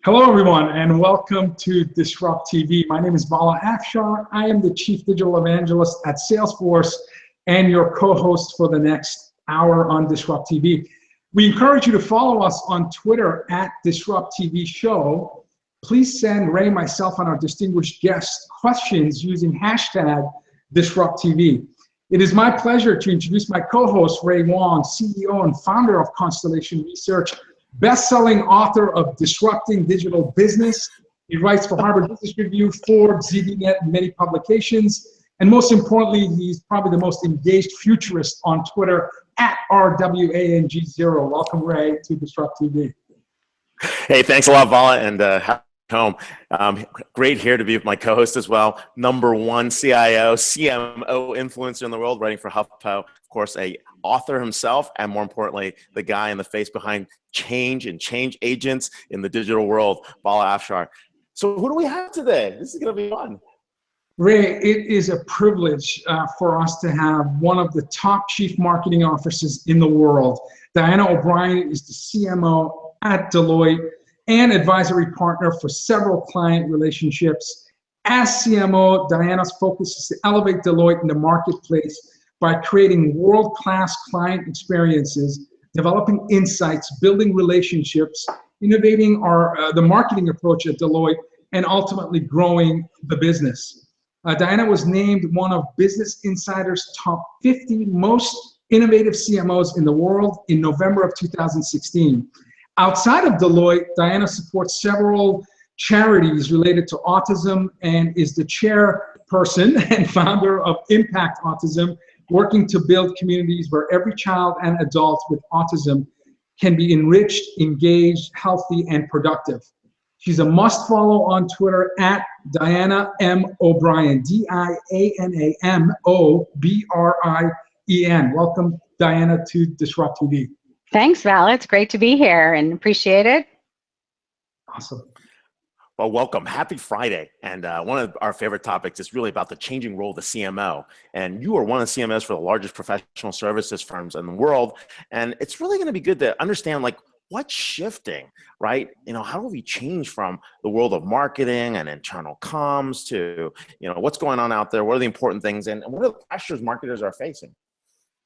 Hello, everyone, and welcome to DisrupTV. My name is Bala Afshar. I am the Chief Digital Evangelist at Salesforce and your co-host for the next hour on DisrupTV. We encourage you to follow us on Twitter at DisrupTV Show. Please send Ray, myself, and our distinguished guests questions using hashtag DisrupTV. It is my pleasure to introduce my co-host, Ray Wong, CEO and founder of Constellation Research, best-selling author of Disrupting Digital Business. He writes for Harvard Business Review, Forbes, ZDNet, and many publications. And most importantly, he's probably the most engaged futurist on Twitter at RWANG0. Welcome, Ray, to Disrupt TV. Hey, thanks a lot, Vala, and home. Great here to be with my co-host as well. #1 CIO, CMO influencer in the world, writing for HuffPo. Of course, a author himself, and more importantly, the guy in the face behind change and change agents in the digital world, Bala Afshar. So who do we have today? This is going to be fun. Ray, it is a privilege for us to have one of the top chief marketing officers in the world. Diana O'Brien is the CMO at Deloitte and advisory partner for several client relationships. As CMO, Diana's focus is to elevate Deloitte in the marketplace by creating world-class client experiences, developing insights, building relationships, innovating the marketing approach at Deloitte, and ultimately growing the business. Diana was named one of Business Insider's top 50 most innovative CMOs in the world in November of 2016. Outside of Deloitte, Diana supports several charities related to autism and is the chairperson and founder of Impact Autism, working to build communities where every child and adult with autism can be enriched, engaged, healthy, and productive. She's a must follow on Twitter at Diana M. O'Brien, DianaMobrien. Welcome, Diana, to Disrupt TV. Thanks, Val. It's great to be here and appreciate it. Awesome. Well, welcome. Happy Friday. And one of our favorite topics is really about the changing role of the CMO. And you are one of the CMOs for the largest professional services firms in the world. And it's really going to be good to understand, like, what's shifting, right? You know, how do we change from the world of marketing and internal comms to, you know, what's going on out there? What are the important things? And what are the pressures marketers are facing?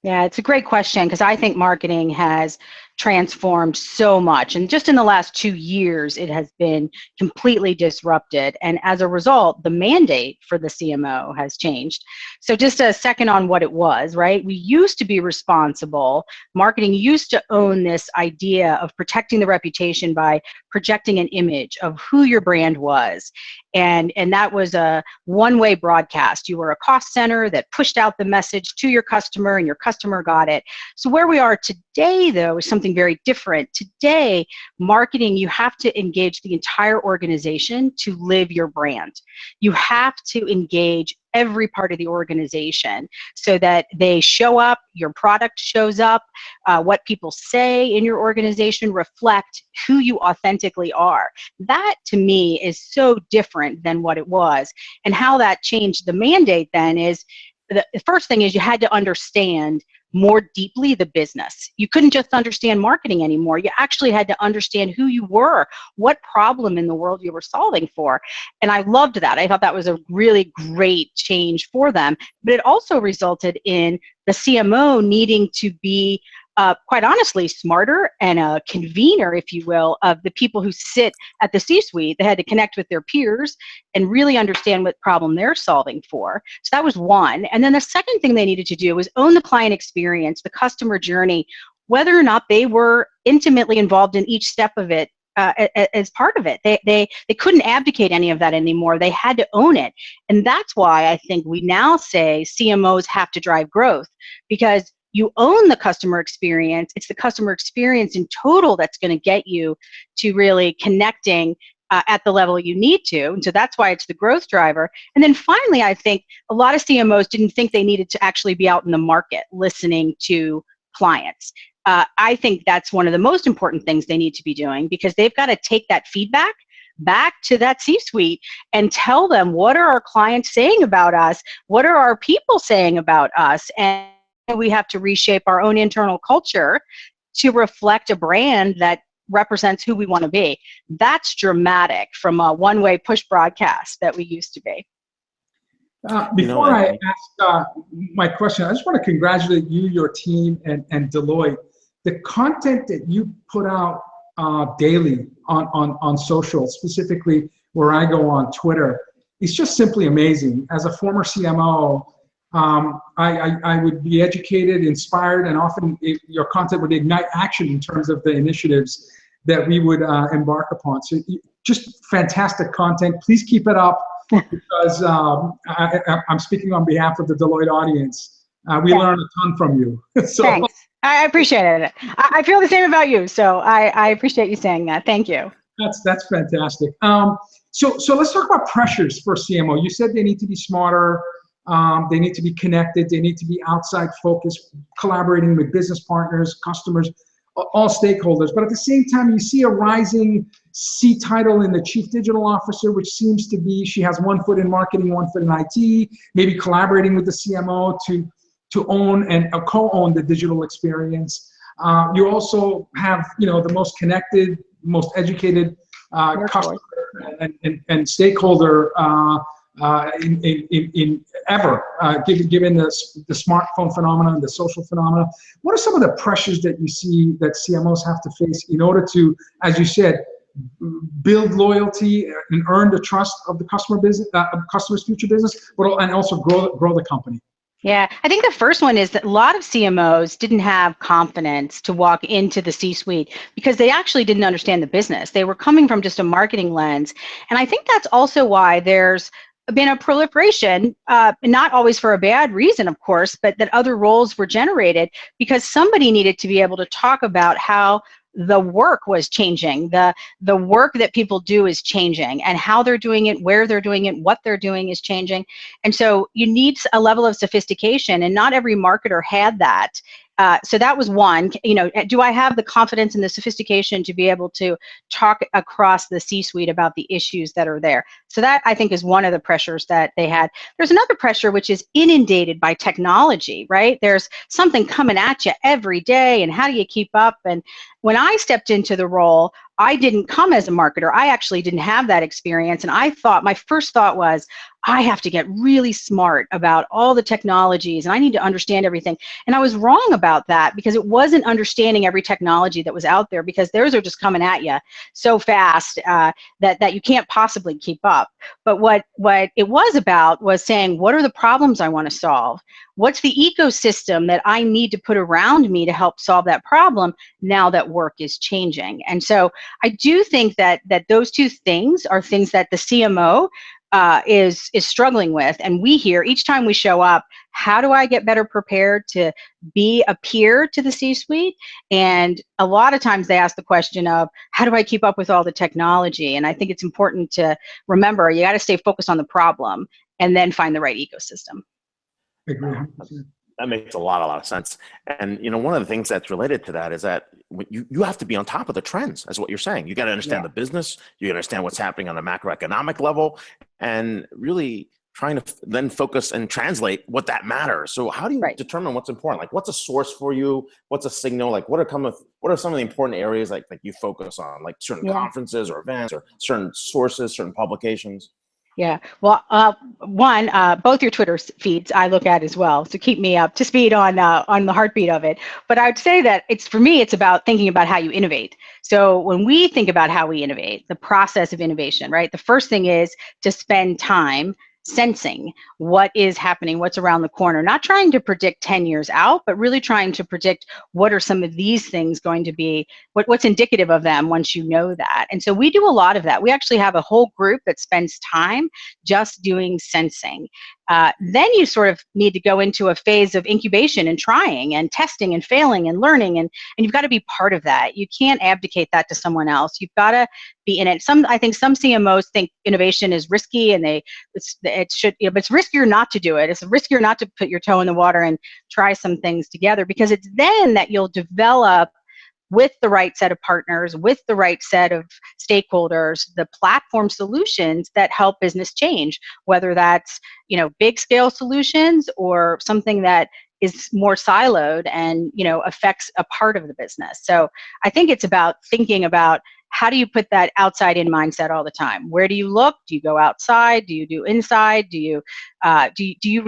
Yeah, it's a great question because I think marketing has transformed so much. And just in the last 2 years, it has been completely disrupted. And as a result, the mandate for the CMO has changed. So just a second on what it was, right? We used to be responsible. Marketing used to own this idea of protecting the reputation by projecting an image of who your brand was. And that was a one-way broadcast. You were a cost center that pushed out the message to your customer and your customer got it. So where we are today, though, is something very different. Today, marketing, you have to engage the entire organization to live your brand. You have to engage every part of the organization so that they show up, your product shows up, what people say in your organization reflect who you authentically are. That, to me, is so different than what it was. And how that changed the mandate then is, the first thing is you had to understand more deeply the business. You couldn't just understand marketing anymore. You actually had to understand who you were, what problem in the world you were solving for. And I loved that. I thought that was a really great change for them. But it also resulted in the CMO needing to be quite honestly, smarter and a convener, if you will, of the people who sit at the C-suite. They had to connect with their peers and really understand what problem they're solving for. So that was one. And then the second thing they needed to do was own the client experience, the customer journey, whether or not they were intimately involved in each step of it. As part of it. They couldn't abdicate any of that anymore. They had to own it. And that's why I think we now say CMOs have to drive growth, because you own the customer experience. It's the customer experience in total that's going to get you to really connecting at the level you need to. And so that's why it's the growth driver. And then finally, I think a lot of CMOs didn't think they needed to actually be out in the market listening to clients. I think that's one of the most important things they need to be doing, because they've got to take that feedback back to that C-suite and tell them, what are our clients saying about us? What are our people saying about us? And we have to reshape our own internal culture to reflect a brand that represents who we want to be. That's dramatic from a one-way push broadcast that we used to be. Before I ask my question, I just want to congratulate you, your team, and Deloitte. The content that you put out daily on social, specifically where I go on Twitter, is just simply amazing. As a former CMO, I would be educated, inspired, and often your content would ignite action in terms of the initiatives that we would embark upon. So just fantastic content. Please keep it up, because I'm speaking on behalf of the Deloitte audience. We learn a ton from you. So, thanks. I appreciate it. I feel the same about you, so I appreciate you saying that. Thank you. That's fantastic. So let's talk about pressures for CMO. You said they need to be smarter, they need to be connected, they need to be outside focused, collaborating with business partners, customers, all stakeholders. But at the same time, you see a rising C title in the Chief Digital Officer, which seems to be, she has one foot in marketing, one foot in IT, maybe collaborating with the CMO to own and co-own the digital experience. You also have, the most connected, most educated customer and stakeholder in ever, given the smartphone phenomenon, the social phenomenon. What are some of the pressures that you see that CMOs have to face in order to, as you said, build loyalty and earn the trust of the customer's future business, and also grow the company? Yeah, I think the first one is that a lot of CMOs didn't have confidence to walk into the C-suite because they actually didn't understand the business. They were coming from just a marketing lens. And I think that's also why there's been a proliferation, not always for a bad reason, of course, but that other roles were generated because somebody needed to be able to talk about how the work was changing, the work that people do is changing, and how they're doing it, where they're doing it, what they're doing is changing. And so you need a level of sophistication, and not every marketer had that. So that was one. Do I have the confidence and the sophistication to be able to talk across the C-suite about the issues that are there? So that, I think, is one of the pressures that they had. There's another pressure which is inundated by technology, right? There's something coming at you every day, and how do you keep up? And when I stepped into the role, I didn't come as a marketer. I actually didn't have that experience. And my first thought was, I have to get really smart about all the technologies, and I need to understand everything. And I was wrong about that, because it wasn't understanding every technology that was out there, because those are just coming at you so fast that you can't possibly keep up. But what it was about was saying, what are the problems I want to solve? What's the ecosystem that I need to put around me to help solve that problem now that work is changing? And so I do think that those two things are things that the CMO is struggling with. And we hear each time we show up, how do I get better prepared to be a peer to the C-suite? And a lot of times they ask the question of, how do I keep up with all the technology? And I think it's important to remember, you got to stay focused on the problem and then find the right ecosystem. That makes a lot of sense. And one of the things that's related to that is that you have to be on top of the trends, as what you're saying. You got to understand the business, you understand what's happening on a macroeconomic level, and really trying to then focus and translate what that matters. So how do you determine what's important? Like, what's a source for you? What's a signal? Like, what are some of the important areas like you focus on, like certain conferences or events or certain sources, certain publications? Yeah, well, both your Twitter feeds I look at as well, so keep me up to speed on the heartbeat of it. But I would say that for me, it's about thinking about how you innovate. So when we think about how we innovate, the process of innovation, right? The first thing is to spend time sensing what is happening, what's around the corner, not trying to predict 10 years out, but really trying to predict what are some of these things going to be, what's indicative of them once you know that. And so we do a lot of that. We actually have a whole group that spends time just doing sensing. Then you sort of need to go into a phase of incubation and trying and testing and failing and learning, and you've got to be part of that. You can't abdicate that to someone else. You've got to be in it. I think some CMOs think innovation is risky, and but it's riskier not to do it. It's riskier not to put your toe in the water and try some things together, because it's then that you'll develop, with the right set of partners, with the right set of stakeholders, the platform solutions that help business change, whether that's big scale solutions or something that is more siloed and, you know, affects a part of the business. So I think it's about thinking about how do you put that outside in mindset all the time? Where do you look? Do you go outside? Do you do inside? Do you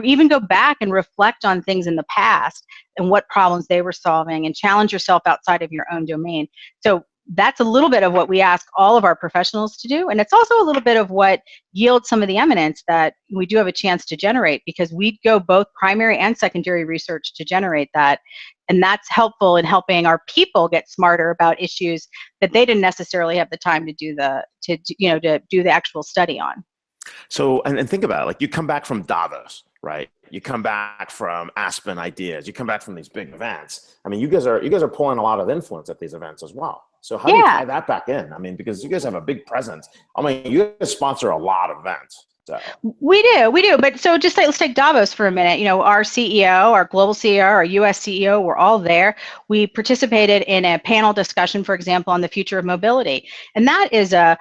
even go back and reflect on things in the past and what problems they were solving and challenge yourself outside of your own domain? So that's a little bit of what we ask all of our professionals to do. And it's also a little bit of what yields some of the eminence that we do have a chance to generate, because we go both primary and secondary research to generate that. And that's helpful in helping our people get smarter about issues that they didn't necessarily have the time to do to do the actual study on. So, and think about it, like you come back from Davos, right? You come back from Aspen Ideas, you come back from these big events. I mean, you guys are pulling a lot of influence at these events as well. So how do you tie that back in? I mean, because you guys have a big presence. I mean, you guys sponsor a lot of events. So. We do. But so just let's take Davos for a minute. You know, our CEO, our global CEO, our US CEO, we're all there. We participated in a panel discussion, for example, on the future of mobility. And that is a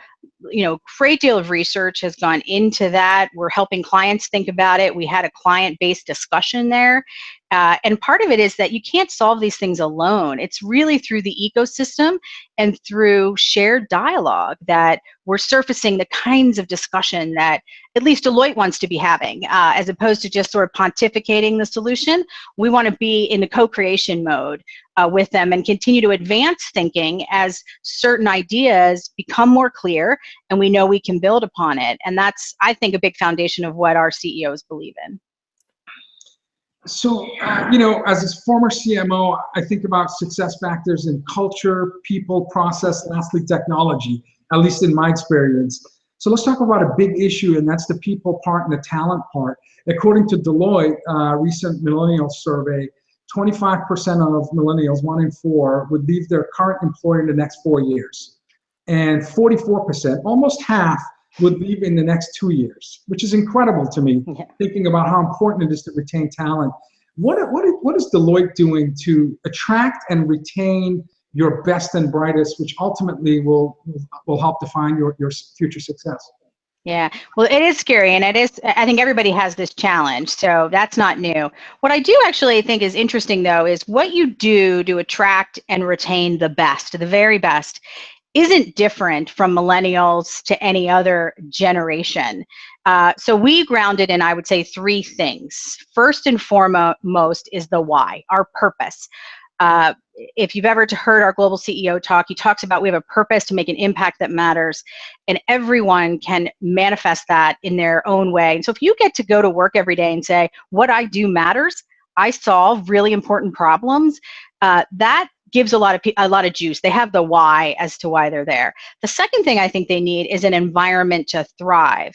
great deal of research has gone into that. We're helping clients think about it. We had a client-based discussion there. And part of it is that you can't solve these things alone. It's really through the ecosystem and through shared dialogue that we're surfacing the kinds of discussion that at least Deloitte wants to be having, as opposed to just sort of pontificating the solution. We want to be in the co-creation mode with them and continue to advance thinking as certain ideas become more clear and we know we can build upon it. And that's, I think, a big foundation of what our CEOs believe in. So, as a former CMO, I think about success factors in culture, people, process, lastly, technology, at least in my experience. So let's talk about a big issue, and that's the people part and the talent part. According to Deloitte, recent millennial survey, 25% of millennials, 1 in 4, would leave their current employer in the next 4 years. And 44%, almost half, would leave in the next 2 years, which is incredible to me, thinking about how important it is to retain talent. What is Deloitte doing to attract and retain your best and brightest, which ultimately will help define your future success? Yeah, well, it is scary, and I think everybody has this challenge, so that's not new. What I do actually think is interesting, though, is what you do to attract and retain the best, the very best, isn't different from millennials to any other generation. So we grounded in, I would say, 3 things. First and foremost is the why, our purpose. If you've ever heard our global CEO talk, he talks about we have a purpose to make an impact that matters, and everyone can manifest that in their own way. And so if you get to go to work every day and say, what I do matters, I solve really important problems, that gives a lot of juice. They have the why as to why they're there. The second thing I think they need is an environment to thrive.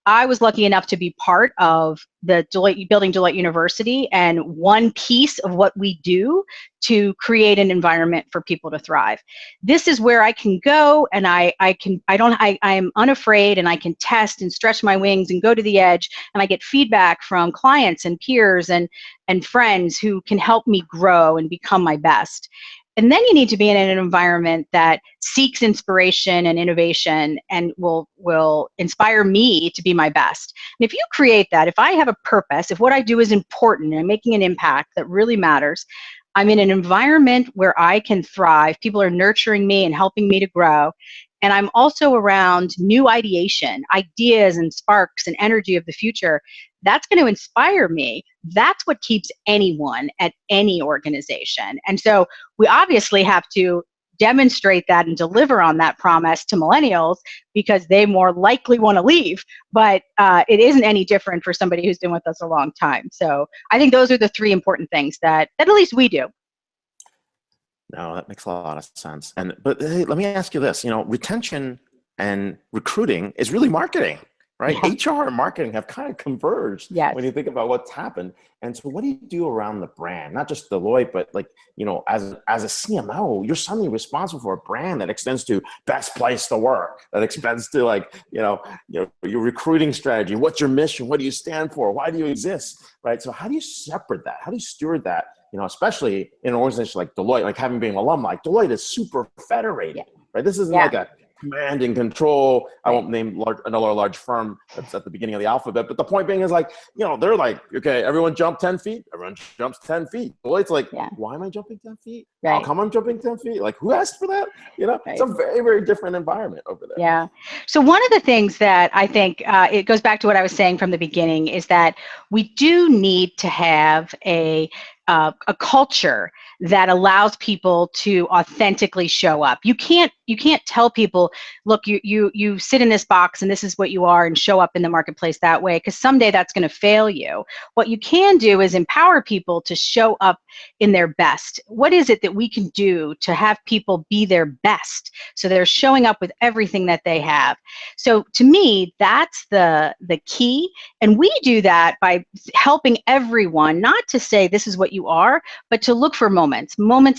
I was lucky enough to be part of the building Deloitte University, and one piece of what we do to create an environment for people to thrive. This is where I can go, and I am unafraid, and I can test and stretch my wings and go to the edge, and I get feedback from clients and peers and friends who can help me grow and become my best. And then you need to be in an environment that seeks inspiration and innovation and will inspire me to be my best. And if you create that, if I have a purpose, if what I do is important and I'm making an impact that really matters, I'm in an environment where I can thrive, people are nurturing me and helping me to grow, and I'm also around new ideation, ideas and sparks and energy of the future, that's going to inspire me. That's what keeps anyone at any organization. And so we obviously have to demonstrate that and deliver on that promise to millennials, because they more likely want to leave. But it isn't any different for somebody who's been with us a long time. So I think those are the 3 important things that at least we do. No, that makes a lot of sense. But hey, let me ask you this, retention and recruiting is really marketing, right? Yeah. HR and marketing have kind of converged when you think about what's happened. And so what do you do around the brand? Not just Deloitte, but as a CMO, you're suddenly responsible for a brand that extends to best place to work, that extends to your recruiting strategy. What's your mission? What do you stand for? Why do you exist? Right? So how do you separate that? How do you steward that? Especially in an organization like Deloitte, like having been an alum, like Deloitte is super federated, right? This isn't like a command and control. I won't name another large firm that's at the beginning of the alphabet, but the point being is like, they're like, okay, everyone jump 10 feet. Everyone jumps 10 feet. Well, it's like, why am I jumping 10 feet? How come I'm jumping 10 feet? Like, who asked for that? It's a very, very different environment over there. Yeah. So one of the things that I think, it goes back to what I was saying from the beginning, is that we do need to have a culture that allows people to authentically show up. You can't tell people, look, you sit in this box and this is what you are, and show up in the marketplace that way, because someday that's going to fail you. What you can do is empower people to show up in their best. What is it that we can do to have people be their best, so they're showing up with everything that they have? So to me, that's the key. And we do that by helping everyone, not to say this is what you are, but to look for moments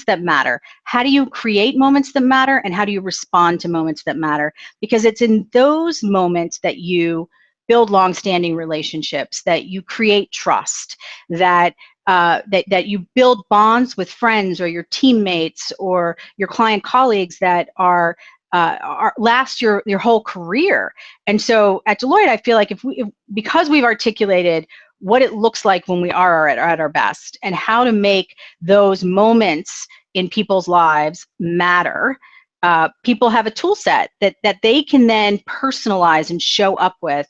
that matter. How do you create moments that matter, and how do you respond to moments that matter? Because it's in those moments that you build long-standing relationships, that you create trust, that you build bonds with friends or your teammates or your client colleagues that are last your whole career. And so at Deloitte, I feel like because we've articulated what it looks like when we are at our best, and how to make those moments in people's lives matter, people have a tool set that they can then personalize and show up with.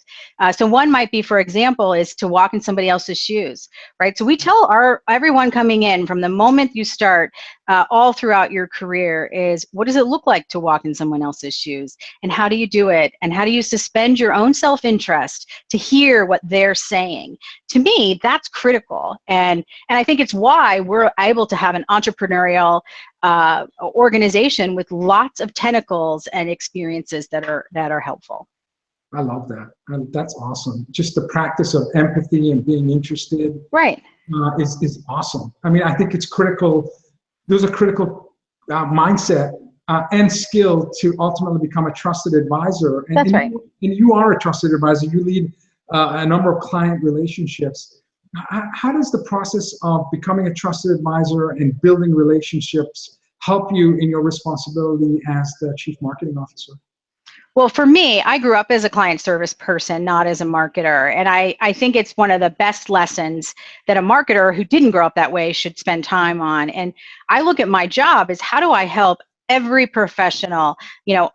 So one might be, for example, is to walk in somebody else's shoes, right? So we tell everyone coming in, from the moment you start, all throughout your career, is what does it look like to walk in someone else's shoes, and how do you do it, and how do you suspend your own self-interest to hear what they're saying? To me, that's critical, and I think it's why we're able to have an entrepreneurial organization with lots of tentacles and experiences that are helpful. I love that. That's awesome. Just the practice of empathy and being interested, right, is awesome. I mean, I think it's critical. There's a critical mindset and skill to ultimately become a trusted advisor. That's right. And you are a trusted advisor. You lead a number of client relationships. How does the process of becoming a trusted advisor and building relationships help you in your responsibility as the Chief Marketing Officer? Well, for me, I grew up as a client service person, not as a marketer. And I think it's one of the best lessons that a marketer who didn't grow up that way should spend time on. And I look at my job as, how do I help every professional,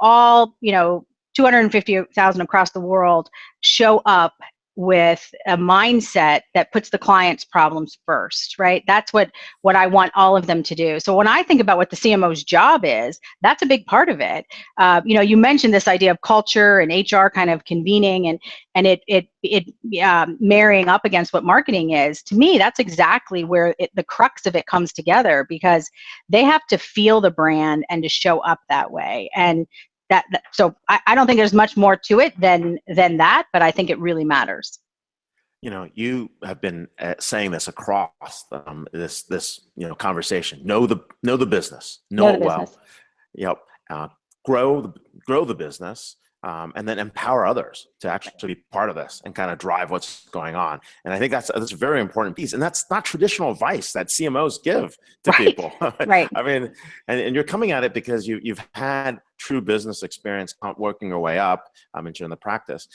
all, 250,000 across the world, show up with a mindset that puts the client's problems first, right? That's what I want all of them to do. So when I think about what the CMO's job is, that's a big part of it. You mentioned this idea of culture and HR kind of convening and it marrying up against what marketing is. To me, that's exactly where the crux of it comes together, because they have to feel the brand and to show up that way. And so I don't think there's much more to it than that, but I think it really matters. You have been saying this across this conversation. Know the business. Know it well. Grow the business. And then empower others to actually be part of this and kind of drive what's going on. And I think that's a very important piece. And that's not traditional advice that CMOs give to people. Right. I mean, and you're coming at it because you've had true business experience working your way up into the practice.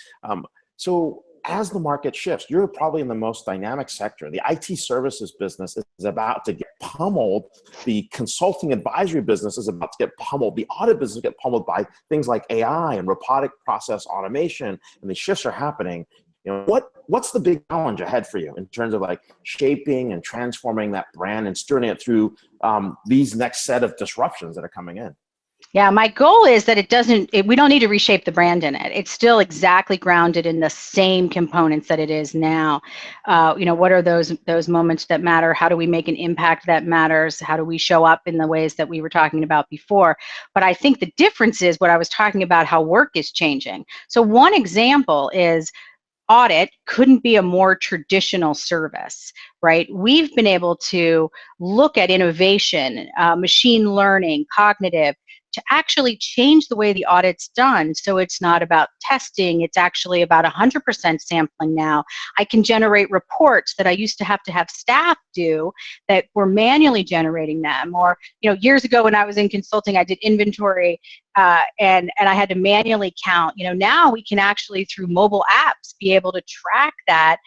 So as the market shifts, you're probably in the most dynamic sector. The IT services business is about to get pummeled. The consulting advisory business is about to get pummeled. The audit business get pummeled by things like AI and robotic process automation, and the shifts are happening. What's the big challenge ahead for you in terms of like shaping and transforming that brand and steering it through these next set of disruptions that are coming in? Yeah, my goal is that we don't need to reshape the brand in it. It's still exactly grounded in the same components that it is now. What are those moments that matter? How do we make an impact that matters? How do we show up in the ways that we were talking about before? But I think the difference is what I was talking about, how work is changing. So one example is audit couldn't be a more traditional service, right? We've been able to look at innovation, machine learning, cognitive, to actually change the way the audit's done. So it's not about testing, it's actually about 100% sampling now. I can generate reports that I used to have staff do that were manually generating them. Or, years ago when I was in consulting, I did inventory and I had to manually count. Now we can actually, through mobile apps, be able to track that,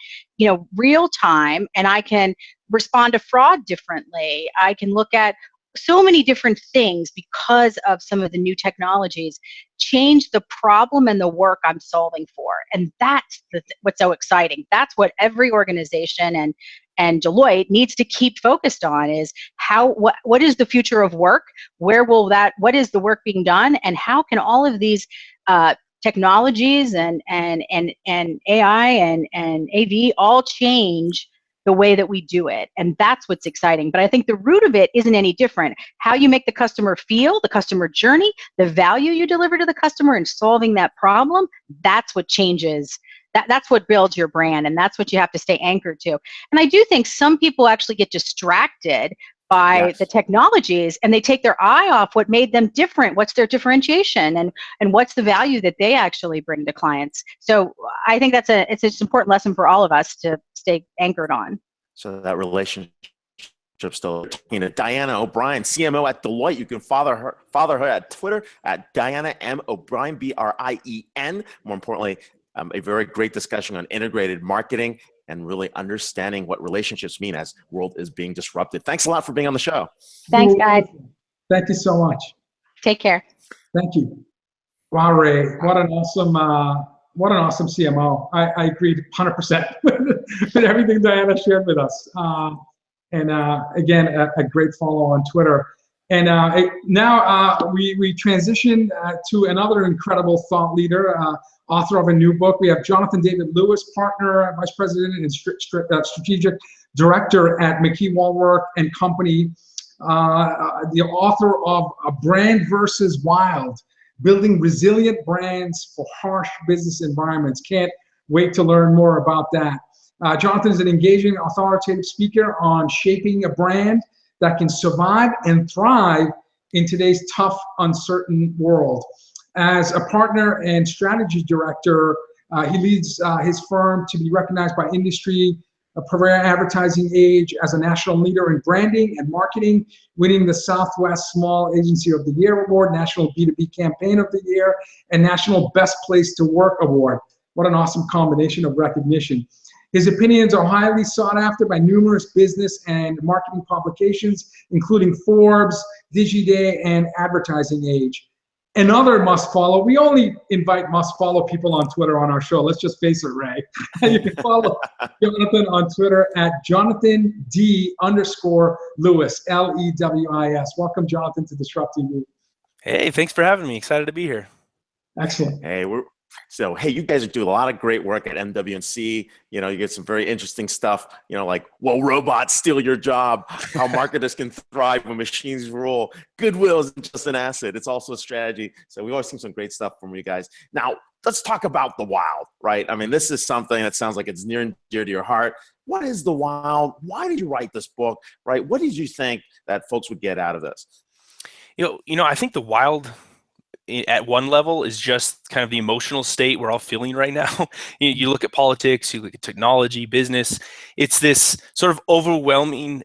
real time, and I can respond to fraud differently. I can look at so many different things because of some of the new technologies, change the problem and the work I'm solving for. And that's what's so exciting. That's what every organization and Deloitte needs to keep focused on, is what is the future of work? What is the work being done? And how can all of these technologies and AI and AV all change the way that we do it? And that's what's exciting. But I think the root of it isn't any different. How you make the customer feel, the customer journey, the value you deliver to the customer in solving that problem, that's what changes. That's what builds your brand, and that's what you have to stay anchored to. And I do think some people actually get distracted by the technologies, and they take their eye off what made them different, what's their differentiation, and what's the value that they actually bring to clients. So I think it's an important lesson for all of us to stay anchored on. So that relationship still, Diana O'Brien, CMO at Deloitte. You can follow her at Twitter at Diana M. O'Brien, Brien. More importantly, a very great discussion on integrated marketing and really understanding what relationships mean as the world is being disrupted. Thanks a lot for being on the show. Thanks, guys. Thank you so much. Take care. Thank you. Wow, Ray, what an awesome CMO. I agreed 100% with everything Diana shared with us. Again, a great follow on Twitter. And now we transition to another incredible thought leader, author of a new book. We have Jonathan David Lewis, partner, vice president, and strategic director at McKee Wallwork and Company, the author of A Brand versus Wild, Building Resilient Brands for Harsh Business Environments. Can't wait to learn more about that. Jonathan is an engaging, authoritative speaker on shaping a brand that can survive and thrive in today's tough, uncertain world. As a partner and strategy director, he leads his firm to be recognized by industry, Premier Advertising Age as a national leader in branding and marketing, winning the Southwest Small Agency of the Year Award, National B2B Campaign of the Year, and National Best Place to Work Award. What an awesome combination of recognition. His opinions are highly sought after by numerous business and marketing publications, including Forbes, DigiDay, and Advertising Age. Another must follow. We only invite must follow people on Twitter on our show. Let's just face it, Ray. You can follow Jonathan on Twitter at Jonathan D_Lewis, Lewis. Welcome, Jonathan, to DisrupTV. Hey, thanks for having me. Excited to be here. Excellent. Hey, you guys are doing a lot of great work at MWC. You get some very interesting stuff, like, will robots steal your job? How marketers can thrive when machines rule. Goodwill isn't just an asset, it's also a strategy. So we've always seen some great stuff from you guys. Now, let's talk about the wild, right? I mean, this is something that sounds like it's near and dear to your heart. What is the wild? Why did you write this book, right? What did you think that folks would get out of this? I think the wild, at one level, is just kind of the emotional state we're all feeling right now. You look at politics, you look at technology, business. It's this sort of overwhelming,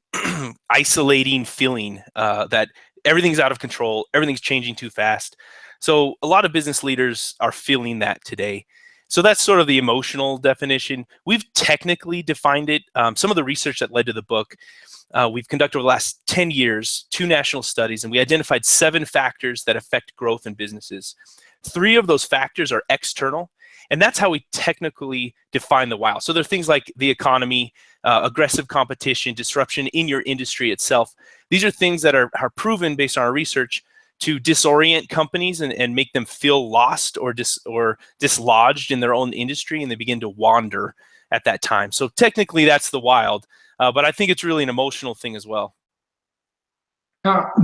isolating feeling that everything's out of control, everything's changing too fast. So a lot of business leaders are feeling that today. So that's sort of the emotional definition. We've technically defined it. Some of the research that led to the book, we've conducted over the last 10 years, 2 national studies, and we identified 7 factors that affect growth in businesses. 3 of those factors are external, and that's how we technically define the wild. So there are things like the economy, aggressive competition, disruption in your industry itself. These are things that are proven based on our research to disorient companies and make them feel lost or dislodged in their own industry, and they begin to wander at that time. So technically that's the wild, but I think it's really an emotional thing as well.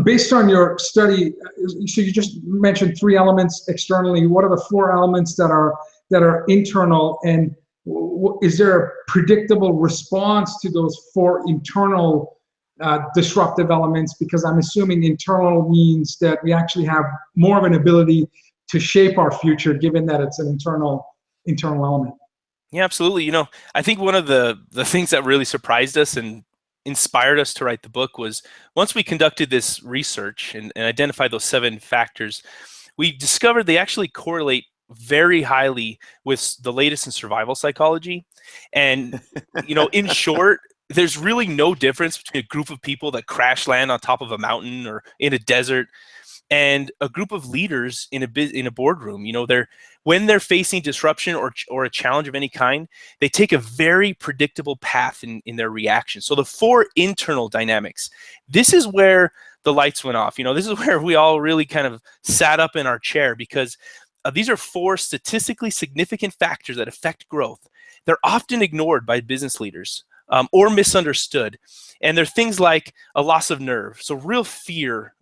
Based on your study, so you just mentioned 3 elements externally. What are the 4 elements that are internal, and is there a predictable response to those 4 internal disruptive elements, because I'm assuming internal means that we actually have more of an ability to shape our future, given that it's an internal element. Yeah, absolutely. You know, I think one of the things that really surprised us and inspired us to write the book was once we conducted this research and identified those 7 factors, we discovered they actually correlate very highly with the latest in survival psychology. And, you know, in short, there's really no difference between a group of people that crash land on top of a mountain or in a desert and a group of leaders in a boardroom. You know, when they're facing disruption or a challenge of any kind, they take a very predictable path in their reaction. So the 4 internal dynamics, this is where the lights went off. You know, this is where we all really kind of sat up in our chair, because these are 4 statistically significant factors that affect growth. They're often ignored by business leaders or misunderstood. And they're things like a loss of nerve. So real fear,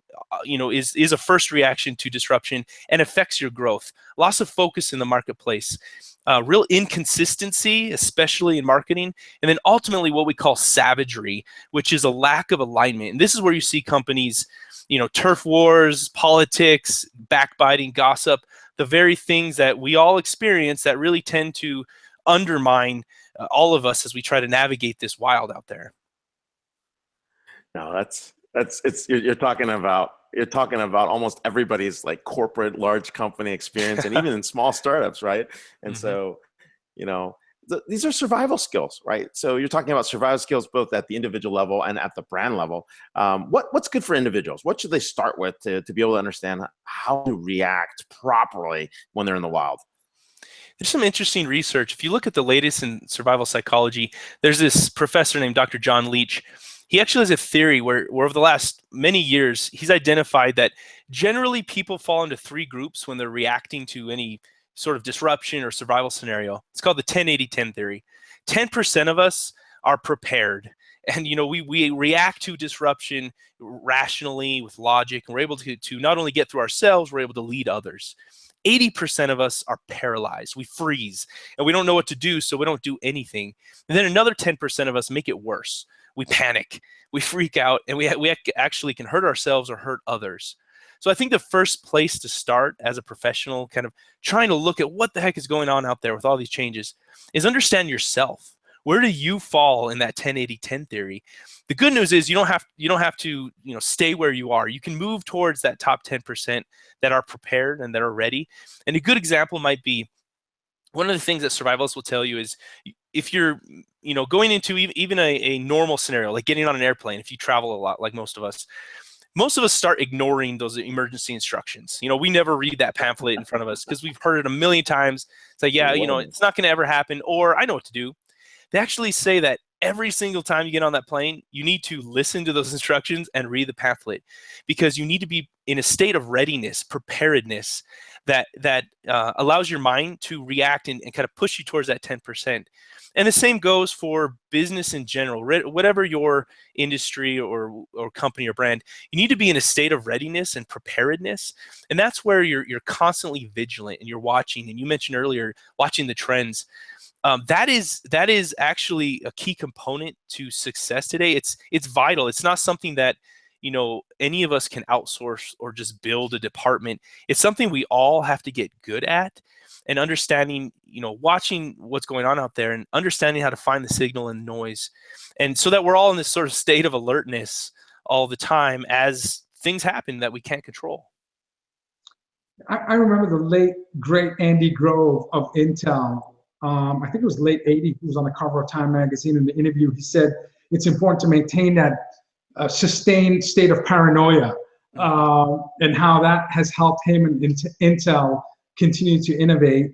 you know, is a first reaction to disruption and affects your growth. Loss of focus in the marketplace, real inconsistency, especially in marketing, and then ultimately what we call savagery, which is a lack of alignment. And this is where you see companies, you know, turf wars, politics, backbiting, gossip, the very things that we all experience that really tend to undermine all of us as we try to navigate this wild out there. No, you're talking about almost everybody's like corporate large company experience, and even in small startups, right? And so, you know, these are survival skills, right? So you're talking about survival skills both at the individual level and at the brand level. What's good for individuals? What should they start with to be able to understand how to react properly when they're in the wild? There's some interesting research. If you look at the latest in survival psychology, there's this professor named Dr. John Leach. He actually has a theory where over the last many years, he's identified that generally people fall into 3 groups when they're reacting to any sort of disruption or survival scenario. It's called the 10-80-10 theory. 10% of us are prepared. And, you know, we react to disruption rationally with logic, and we're able to not only get through ourselves, we're able to lead others. 80% of us are paralyzed. We freeze and we don't know what to do, so we don't do anything. And then another 10% of us make it worse. We panic, we freak out, and we actually can hurt ourselves or hurt others. So I think the first place to start as a professional, kind of trying to look at what the heck is going on out there with all these changes, is understand yourself. Where do you fall in that 10-80-10 theory? The good news is you don't have to stay where you are. You can move towards that top 10% that are prepared and that are ready. And a good example might be, one of the things that survivalists will tell you is, if you're going into even a normal scenario, like getting on an airplane, if you travel a lot like most of us start ignoring those emergency instructions. We never read that pamphlet in front of us because we've heard it a million times. It's like, yeah, it's not going to ever happen, or I know what to do. They actually say that every single time you get on that plane, you need to listen to those instructions and read the pamphlet, because you need to be in a state of readiness, preparedness, that allows your mind to react and kind of push you towards that 10%. And the same goes for business in general. Whatever your industry or company or brand, you need to be in a state of readiness and preparedness. And that's where you're constantly vigilant and you're watching. And you mentioned earlier, watching the trends. That is actually a key component to success today. It's vital. It's not something that any of us can outsource or just build a department. It's something we all have to get good at, and understanding, watching what's going on out there and understanding how to find the signal and noise. And so that we're all in this sort of state of alertness all the time as things happen that we can't control. I remember the late, great Andy Grove of Intel. I think it was late 80s. He was on the cover of Time magazine. In the interview, he said it's important to maintain that sustained state of paranoia, and how that has helped him and Intel continue to innovate.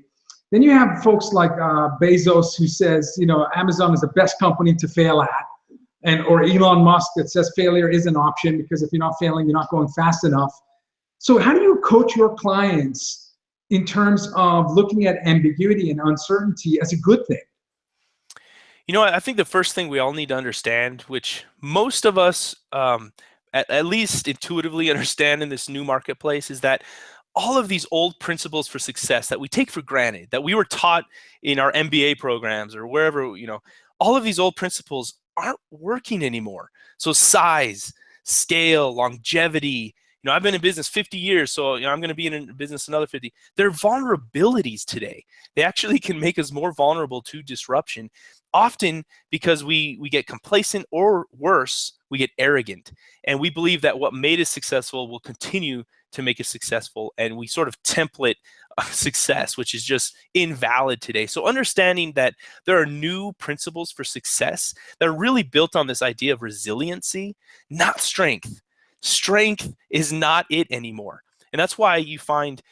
Then you have folks like Bezos, who says, Amazon is the best company to fail at, or Elon Musk that says failure is an option, because if you're not failing, you're not going fast enough. So how do you coach your clients in terms of looking at ambiguity and uncertainty as a good thing? I think the first thing we all need to understand, which most of us at least intuitively understand in this new marketplace, is that all of these old principles for success that we take for granted, that we were taught in our MBA programs or wherever, all of these old principles aren't working anymore. So size, scale, longevity. I've been in business 50 years, so I'm going to be in business another 50. They're vulnerabilities today. They actually can make us more vulnerable to disruption, often because we get complacent, or worse, we get arrogant. And we believe that what made us successful will continue to make us successful, and we sort of template success, which is just invalid today. So understanding that there are new principles for success that are really built on this idea of resiliency, not strength. Strength is not it anymore. And that's why you find,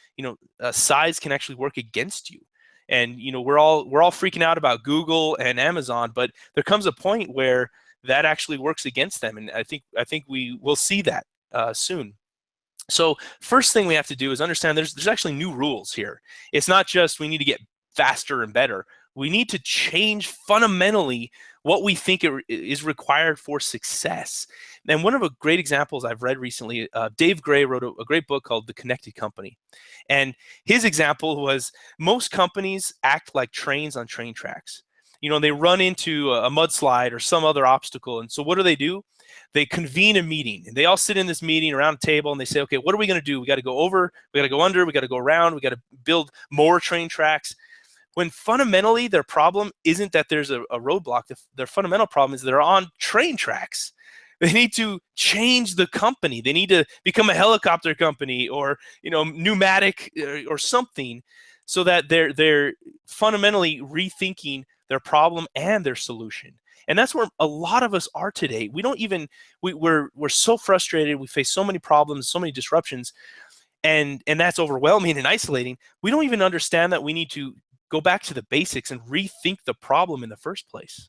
size can actually work against you. And, we're all freaking out about Google and Amazon, but there comes a point where that actually works against them. And I think we will see that soon. So first thing we have to do is understand there's actually new rules here. It's not just we need to get faster and better. We need to change fundamentally what we think is required for success. And one of the great examples I've read recently, Dave Gray wrote a great book called The Connected Company. And his example was most companies act like trains on train tracks. They run into a mudslide or some other obstacle. And so what do? They convene a meeting, and they all sit in this meeting around a table, and they say, okay, what are we going to do? We got to go over, we got to go under, we got to go around, we got to build more train tracks. When fundamentally their problem isn't that there's a roadblock, their fundamental problem is they're on train tracks. They need to change the company. They need to become a helicopter company, or pneumatic or something, so that they're fundamentally rethinking their problem and their solution. And that's where a lot of us are today. We're so frustrated. We face so many problems, so many disruptions, and that's overwhelming and isolating. We don't even understand that we need to go back to the basics and rethink the problem in the first place.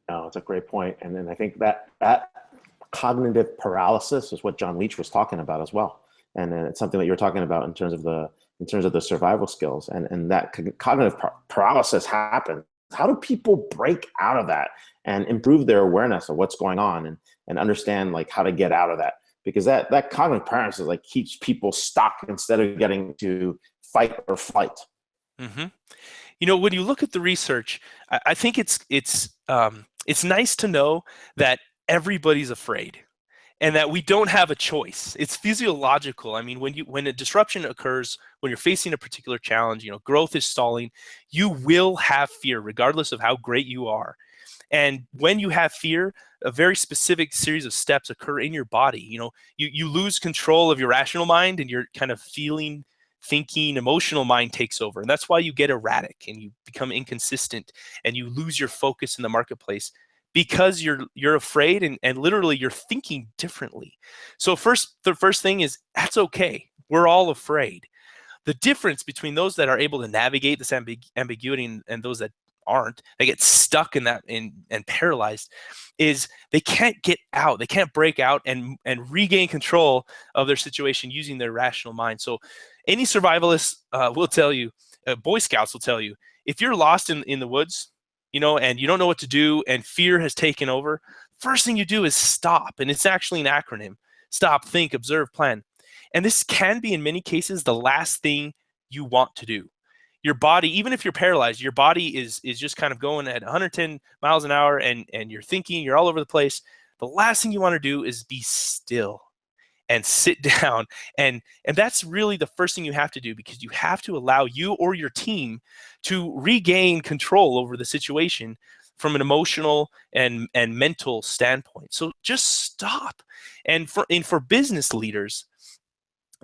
No, it's a great point. And then I think that cognitive paralysis is what John Leach was talking about as well. And then it's something that you're talking about in terms of the survival skills, and that cognitive paralysis happens. How do people break out of that and improve their awareness of what's going on and understand how to get out of that? Because that cognitive paralysis keeps people stuck instead of getting to fight or flight. Mm-hmm. When you look at the research, I think it's nice to know that everybody's afraid and that we don't have a choice. It's physiological. I mean, when a disruption occurs, when you're facing a particular challenge, growth is stalling, you will have fear regardless of how great you are. And when you have fear, a very specific series of steps occur in your body. You lose control of your rational mind, and your kind of feeling, thinking, emotional mind takes over. And that's why you get erratic and you become inconsistent and you lose your focus in the marketplace, because you're afraid and literally you're thinking differently. So the first thing is, that's okay. We're all afraid. The difference between those that are able to navigate this ambiguity and those that aren't, they get stuck in that and paralyzed, is they can't get out. They can't break out and regain control of their situation using their rational mind. So any survivalist will tell you, Boy Scouts will tell you, if you're lost in the woods, and you don't know what to do and fear has taken over, first thing you do is stop. And it's actually an acronym: stop, think, observe, plan. And this can be, in many cases, the last thing you want to do. Your body, even if you're paralyzed, your body is just kind of going at 110 miles an hour and you're thinking, you're all over the place. The last thing you want to do is be still and sit down. And that's really the first thing you have to do, because you have to allow you or your team to regain control over the situation from an emotional and mental standpoint. So just stop. And for business leaders,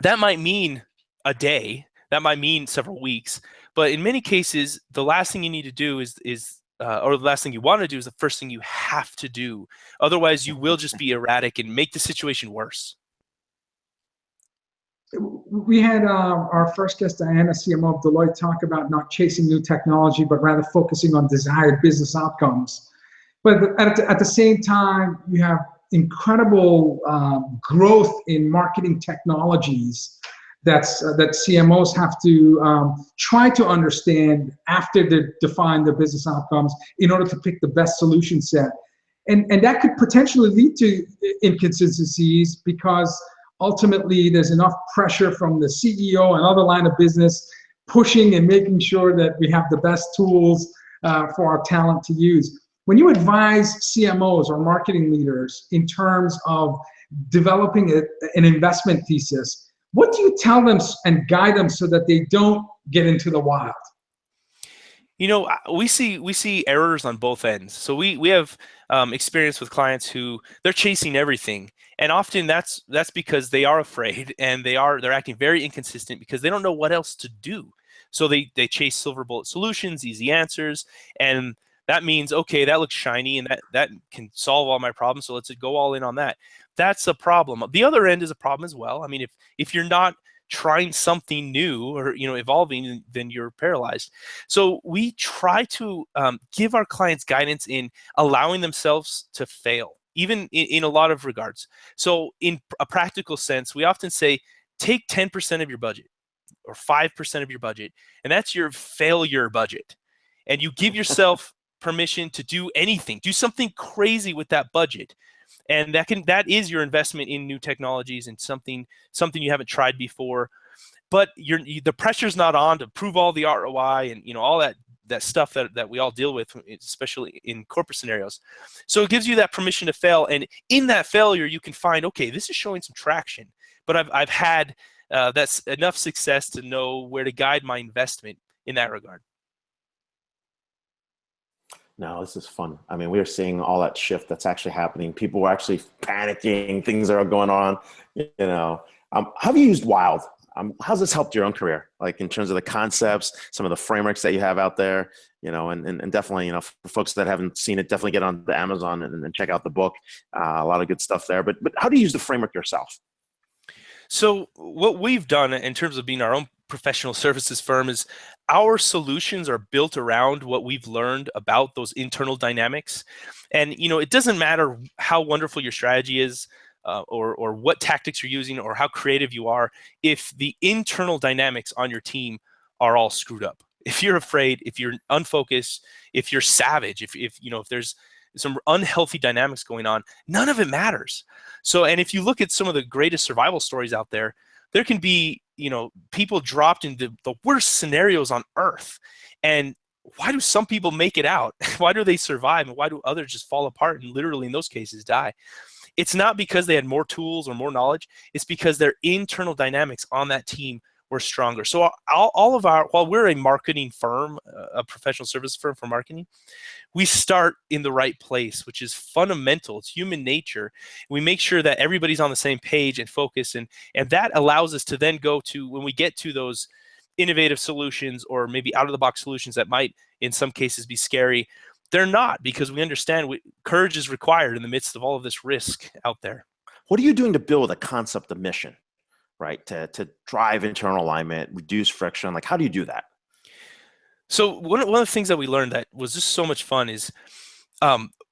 that might mean a day, that might mean several weeks, but in many cases, the last thing you need to do or the last thing you want to do is the first thing you have to do. Otherwise, you will just be erratic and make the situation worse. We had our first guest, Diana, CMO of Deloitte, talk about not chasing new technology, but rather focusing on desired business outcomes. But at the same time, you have incredible growth in marketing technologies that CMOs have to try to understand after they define their business outcomes in order to pick the best solution set. And that could potentially lead to inconsistencies, because ultimately there's enough pressure from the CEO and other line of business pushing and making sure that we have the best tools for our talent to use. when you advise CMOs or marketing leaders in terms of developing an investment thesis, what do you tell them and guide them so that they don't get into the wild? You know, we see errors on both ends. So we have experience with clients who they're chasing everything, and often that's because they are afraid and they're acting very inconsistent because they don't know what else to do. So they chase silver bullet solutions, easy answers, and that means, okay, that looks shiny and that can solve all my problems, so let's go all in on that. That's a problem. The other end is a problem as well. I mean, if you're not trying something new or evolving, then you're paralyzed. So we try to give our clients guidance in allowing themselves to fail, even in a lot of regards. So in a practical sense, we often say take 10% of your budget or 5% of your budget, and that's your failure budget, and you give yourself permission to do anything, do something crazy with that budget. And that is your investment in new technologies and something you haven't tried before. But the pressure's not on to prove all the ROI and all that stuff that we all deal with, especially in corporate scenarios. So it gives you that permission to fail, and in that failure you can find, okay, this is showing some traction, but I've had that's enough success to know where to guide my investment in that regard. No, this is fun. I mean, we are seeing all that shift that's actually happening. People are actually panicking. Things are going on. How have you used Wild? How's this helped your own career? Like in terms of the concepts, some of the frameworks that you have out there, and definitely, for folks that haven't seen it, definitely get on the Amazon and check out the book. A lot of good stuff there. But how do you use the framework yourself? So what we've done in terms of being our own professional services firm is our solutions are built around what we've learned about those internal dynamics. And it doesn't matter how wonderful your strategy is or what tactics you're using or how creative you are, if the internal dynamics on your team are all screwed up. If you're afraid, if you're unfocused, if you're savage, if there's some unhealthy dynamics going on, none of it matters. So, and if you look at some of the greatest survival stories out there, there can be, people dropped into the worst scenarios on earth. And why do some people make it out? Why do they survive? And why do others just fall apart and literally in those cases die? It's not because they had more tools or more knowledge. It's because their internal dynamics on that team were stronger. So while we're a marketing firm, a professional service firm for marketing, we start in the right place, which is fundamental. It's human nature. We make sure that everybody's on the same page and focus, and that allows us to then go to, when we get to those innovative solutions or maybe out-of-the-box solutions that might, in some cases, be scary, they're not, because we understand courage is required in the midst of all of this risk out there. What are you doing to build a concept of mission, right? To drive internal alignment, reduce friction? Like, how do you do that? So one of the things that we learned that was just so much fun is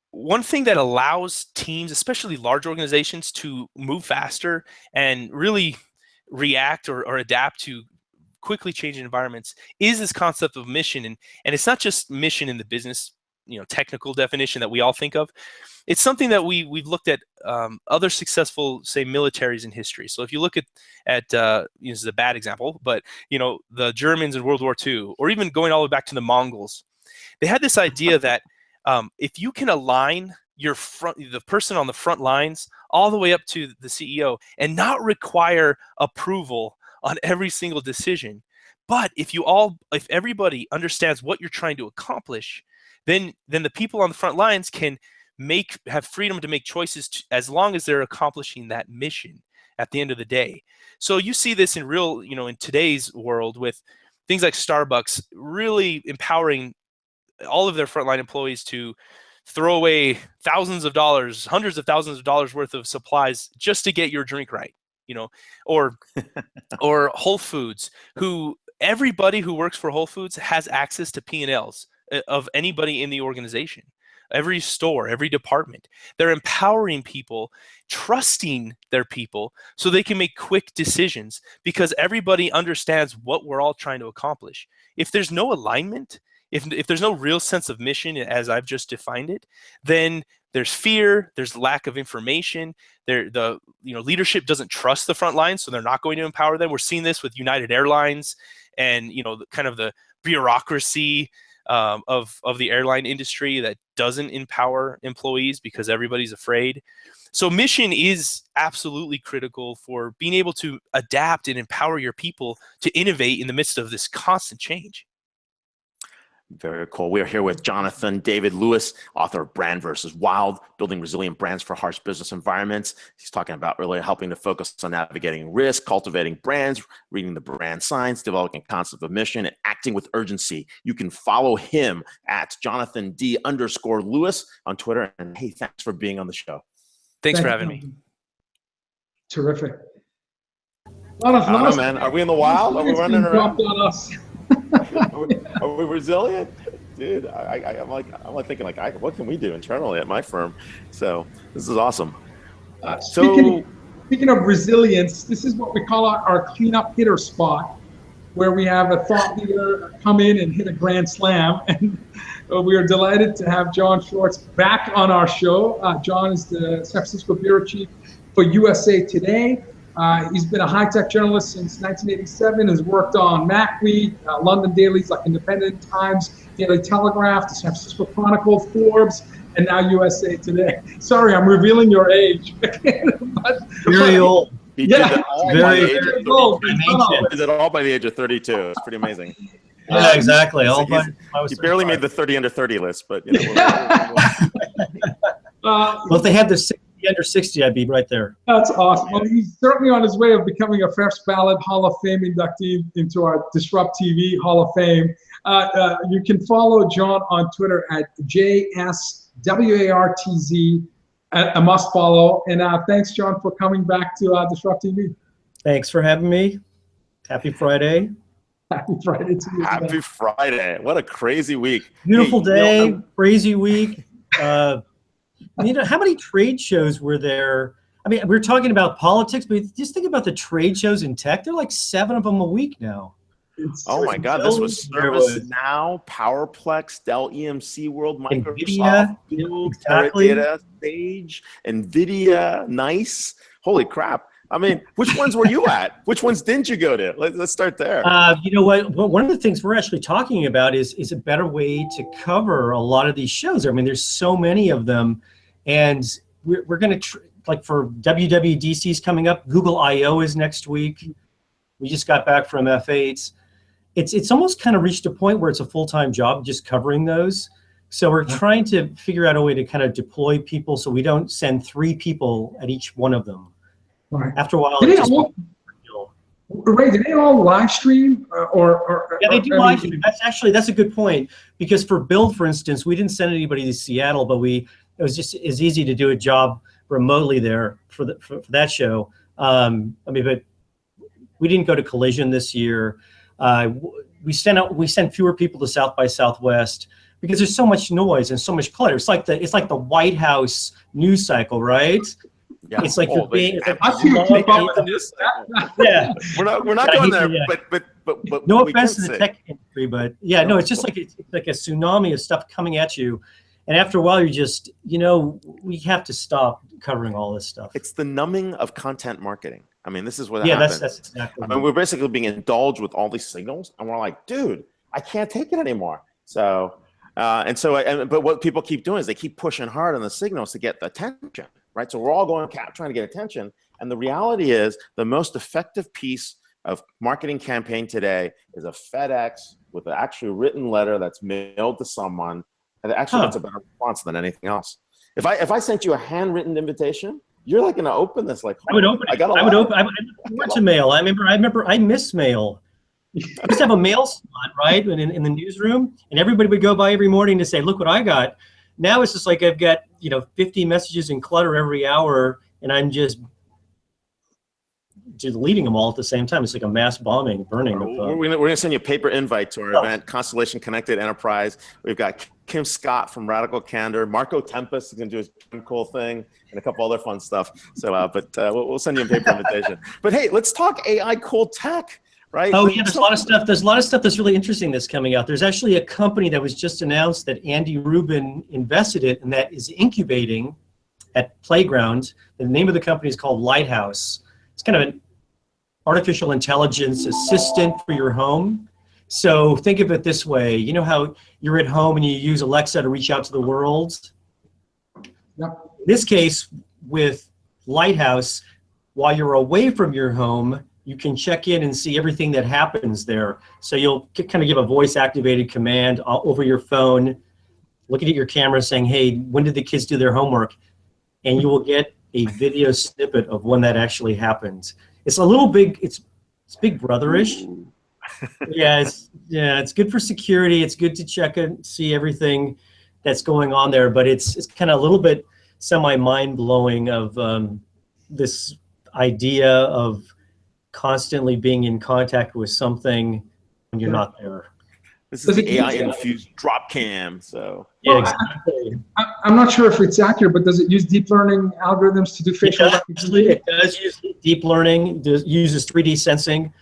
one thing that allows teams, especially large organizations, to move faster and really react or adapt to quickly changing environments is this concept of mission. And it's not just mission in the business, technical definition that we all think of. It's something that we've looked at other successful, say, militaries in history. So if you look at this is a bad example, but the Germans in World War II, or even going all the way back to the Mongols, they had this idea that if you can align the person on the front lines all the way up to the CEO and not require approval on every single decision, but if everybody understands what you're trying to accomplish, then the people on the front lines can have freedom to make choices as long as they're accomplishing that mission at the end of the day. So you see this in real, in today's world with things like Starbucks really empowering all of their frontline employees to throw away thousands of dollars, hundreds of thousands of dollars worth of supplies just to get your drink right, or Whole Foods, everybody who works for Whole Foods has access to P&Ls of anybody in the organization. Every store, every department, they're empowering people, trusting their people so they can make quick decisions because everybody understands what we're all trying to accomplish. If there's no alignment, if there's no real sense of mission as I've just defined it, then there's fear, there's lack of information. Leadership doesn't trust the front line, so they're not going to empower them. We're seeing this with United Airlines and kind of the bureaucracy of the airline industry that doesn't empower employees because everybody's afraid. So mission is absolutely critical for being able to adapt and empower your people to innovate in the midst of this constant change. Very cool. We are here with Jonathan David Lewis, author of Brand versus Wild, Building Resilient Brands for Harsh Business Environments. He's talking about really helping to focus on navigating risk, cultivating brands, reading the brand signs, developing a concept of mission, and acting with urgency. You can follow him at JonathanD_Lewis on Twitter. And hey, thanks for being on the show. Thanks for having me. Terrific. I don't know, man. Are we in the wild? Are we running around? On us. Are we resilient, dude? I'm like thinking like, what can we do internally at my firm? So this is awesome. Speaking of resilience, this is what we call our cleanup hitter spot, where we have a thought leader come in and hit a grand slam. And we are delighted to have John Swartz back on our show. John is the San Francisco bureau chief for USA Today. He's been a high-tech journalist since 1987, has worked on MacWeek, London dailies like Independent, Times, Daily Telegraph, the San Francisco Chronicle, Forbes, and now USA Today. Sorry, I'm revealing your age. Very old. He did it all by the age of 32. It's pretty amazing. Yeah, exactly. He barely made the 30 under 30 list, but you know. Well, if they had the under 60, I'd be right there. That's awesome. Well, he's certainly on his way of becoming a first ballot Hall of Fame inductee into our DisrupTV Hall of Fame. You can follow John on Twitter at JSWARTZ, a must follow. And thanks, John, for coming back to DisrupTV. Thanks for having me. Happy Friday. Happy Friday to you. Happy Friday. What a crazy week. Beautiful day, crazy week. You know, how many trade shows were there? I mean, we're talking about politics, but just think about the trade shows in tech. There are like 7 of them a week now. Oh my God, this was ServiceNow, PowerPlex, Dell EMC World, Microsoft, Build, Teradata, Sage, NVIDIA, NICE. Holy crap. I mean, which ones were you at? Which ones didn't you go to? Let's start there. You know what? One of the things we're actually talking about is a better way to cover a lot of these shows. I mean, there's so many of them. And we're going to, like for WWDC's coming up, Google I/O is next week. We just got back from F8. It's almost kind of reached a point where it's a full-time job just covering those. So we're trying to figure out a way to kind of deploy people so we don't send 3 people at each one of them. Right. After a while, Ray, did they all live stream yeah, they do live stream. That's a good point, because for Build, for instance, we didn't send anybody to Seattle, but it was just as easy to do a job remotely there for that show. I mean, but we didn't go to Collision this year. We sent fewer people to South by Southwest because there's so much noise and so much clutter. It's like the White House news cycle, right? Yeah. It's like you're being. Yeah, we're not going there, but no offense to the tech industry, but yeah, no, it's just like it's like a tsunami of stuff coming at you, and after a while, you're just, we have to stop covering all this stuff. It's the numbing of content marketing. I mean, this is what happens. That's exactly. I mean, we're basically being indulged with all these signals, and we're like, dude, I can't take it anymore. So, but what people keep doing is they keep pushing hard on the signals to get the attention. Right, so we're all trying to get attention, and the reality is the most effective piece of marketing campaign today is a FedEx with an actually written letter that's mailed to someone, and it actually gets a better response than anything else. If I sent you a handwritten invitation, you're like going to open this like. I would open it. I went to mail. I remember I miss mail. I used to have a mail slot, right, in the newsroom, and everybody would go by every morning to say, "Look what I got." Now it's just like I've got 50 messages in clutter every hour, and I'm just deleting them all at the same time. It's like a mass bombing, burning. We're gonna send you a paper invite to our event, Constellation Connected Enterprise. We've got Kim Scott from Radical Candor, Marco Tempest is gonna do his cool thing, and a couple other fun stuff. So, we'll send you a paper invitation. But hey, let's talk AI cool tech. Right? Oh yeah, there's a lot of stuff. There's a lot of stuff that's really interesting that's coming out. There's actually a company that was just announced that Andy Rubin invested in, and that is incubating at Playground. The name of the company is called Lighthouse. It's kind of an artificial intelligence assistant for your home. So think of it this way. You know how you're at home and you use Alexa to reach out to the world? Yep. In this case, with Lighthouse, while you're away from your home, you can check in and see everything that happens there. So you'll kind of give a voice-activated command over your phone, looking at your camera saying, hey, when did the kids do their homework? And you will get a video snippet of when that actually happened. It's a little big, it's Big Brother-ish. Yeah, it's good for security. It's good to check and see everything that's going on there, but it's kind of a little bit semi-mind-blowing of this idea of constantly being in contact with something when you're not there. This is the AI-infused drop cam, so. Yeah, exactly. I'm not sure if it's accurate, but does it use deep learning algorithms to do facial recognition? It does use deep learning, uses 3D sensing.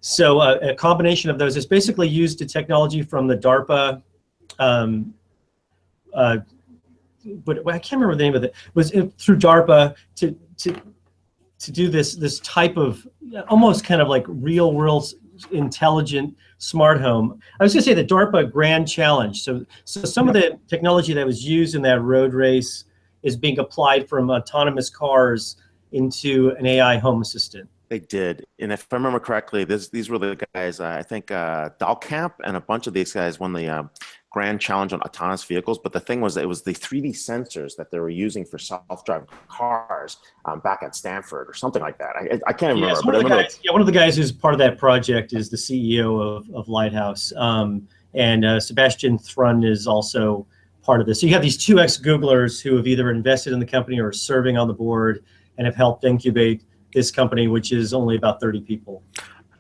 So a combination of those is basically used to technology from the DARPA, but I can't remember the name of it. It was through DARPA to do this type of almost kind of like real world intelligent smart home. I was going to say the DARPA Grand Challenge. So some of the technology that was used in that road race is being applied from autonomous cars into an AI home assistant. They did, and if I remember correctly, these were the guys. I think Dalkamp and a bunch of these guys won the Grand Challenge on autonomous vehicles. But the thing was, it was the 3D sensors that they were using for self-driving cars back at Stanford or something like that. I can't remember. But one of the guys who's part of that project is the CEO of Lighthouse, and Sebastian Thrun is also part of this. So you have these two ex-Googlers who have either invested in the company or are serving on the board and have helped incubate this company, which is only about 30 people.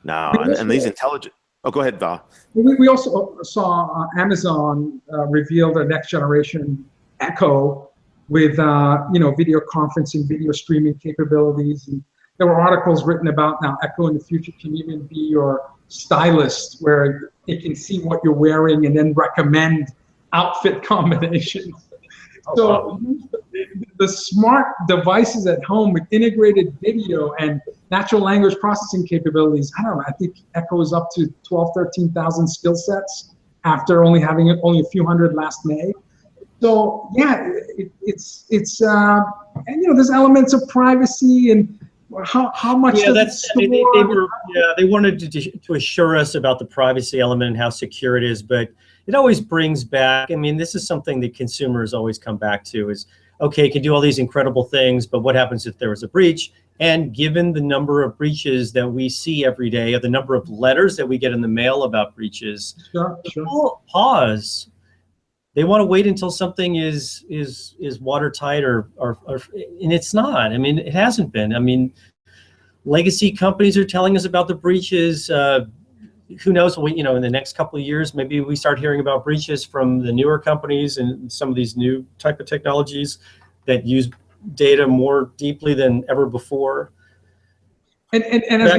No, and these intelligent. Oh, go ahead, Val. We also saw Amazon reveal their next generation Echo with video conferencing, video streaming capabilities. And there were articles written about now Echo in the future can even be your stylist, where it can see what you're wearing and then recommend outfit combinations. So the smart devices at home with integrated video and natural language processing capabilities, I don't know, I think Echo is up to 13,000 skill sets after only having a few hundred last May. So yeah, it's and there's elements of privacy and how much they wanted to assure us about the privacy element and how secure it is, but it always brings back, this is something that consumers always come back to is, okay, it can do all these incredible things, but what happens if there was a breach? And given the number of breaches that we see every day, or the number of letters that we get in the mail about breaches, people pause. They want to wait until something is watertight or and it's not. It hasn't been. Legacy companies are telling us about the breaches. Who knows? In the next couple of years, maybe we start hearing about breaches from the newer companies and some of these new type of technologies that use data more deeply than ever before. And as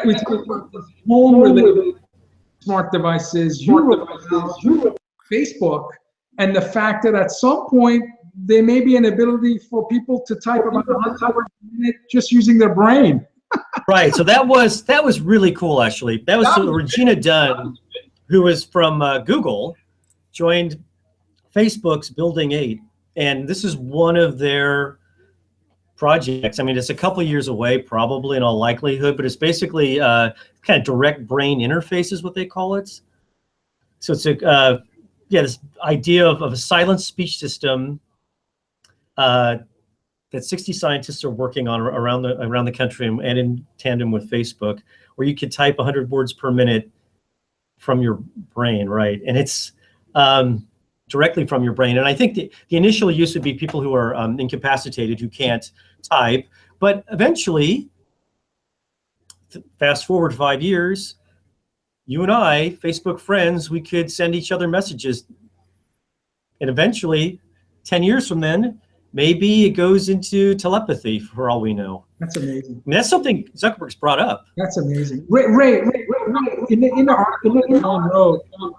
we talk about this home-related smart devices, Facebook, and the fact that at some point there may be an ability for people to type about 100 words a minute just using their brain. Right. So that was really cool, actually. That was Regina Dunn, who was from Google, joined Facebook's Building 8, and this is one of their projects. It's a couple of years away, probably in all likelihood, but it's basically kind of direct brain interface is what they call it. So it's this idea of a silent speech system that 60 scientists are working on around the country and in tandem with Facebook, where you could type 100 words per minute from your brain, right? And it's directly from your brain. And I think the initial use would be people who are incapacitated, who can't type. But eventually, fast forward 5 years, you and I, Facebook friends, we could send each other messages. And eventually, 10 years from then, maybe it goes into telepathy, for all we know. That's amazing. That's something Zuckerberg's brought up. That's amazing. Ray, in the article that John wrote, one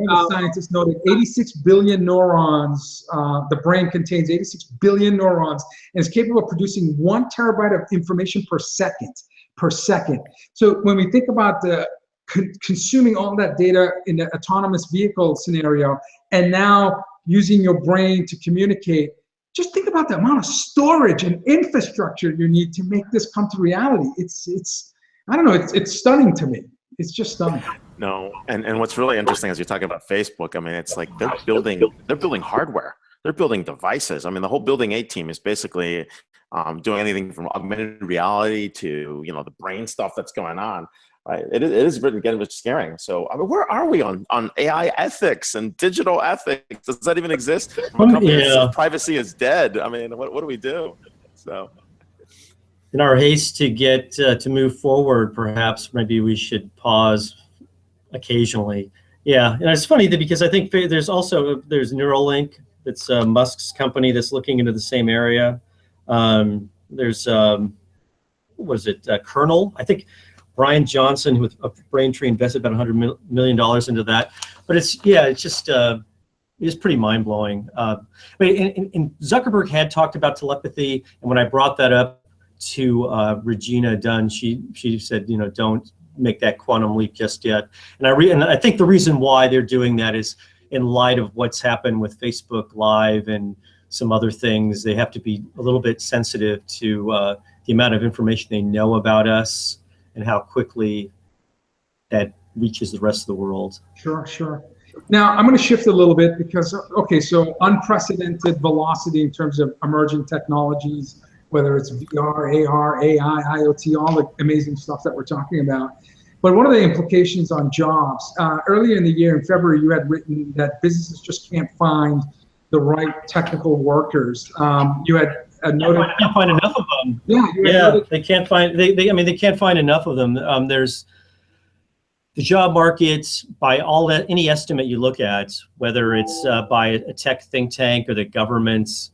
of the scientists noted 86 billion neurons. The brain contains 86 billion neurons and is capable of producing 1 terabyte of information per second. So when we think about the consuming all that data in the autonomous vehicle scenario, and now using your brain to communicate. Just think about the amount of storage and infrastructure you need to make this come to reality. It's I don't know, it's stunning to me. It's just stunning. No, and what's really interesting as you're talking about Facebook, I mean, it's like they're building hardware, they're building devices. I mean, the whole Building 8 team is basically doing anything from augmented reality to, you know, the brain stuff that's going on. Right, it is really getting scaring. So, I mean, where are we on AI ethics and digital ethics? Does that even exist? From a company that says privacy is dead. I mean, what do we do? So, in our haste to get to move forward, perhaps maybe we should pause occasionally. Yeah, and it's funny that because I think there's Neuralink, that's Musk's company that's looking into the same area. There's what was it, Kernel? I think Brian Johnson with Braintree invested about $100 million into that. But it's just it's pretty mind blowing. And Zuckerberg had talked about telepathy, and when I brought that up to Regina Dunn, she said, you know, don't make that quantum leap just yet. And I think the reason why they're doing that is in light of what's happened with Facebook Live and some other things. They have to be a little bit sensitive to the amount of information they know about us and how quickly that reaches the rest of the world. Sure. Now, I'm going to shift a little bit because, okay, so unprecedented velocity in terms of emerging technologies, whether it's VR, AR, AI, IoT, all the amazing stuff that we're talking about. But what are the implications on jobs? Earlier in the year, in February, you had written that businesses just can't find the right technical workers. You had noted they can't find enough of them. Yeah, they can't find. They can't find enough of them. There's the job market by any estimate you look at, whether it's by a tech think tank or the government's,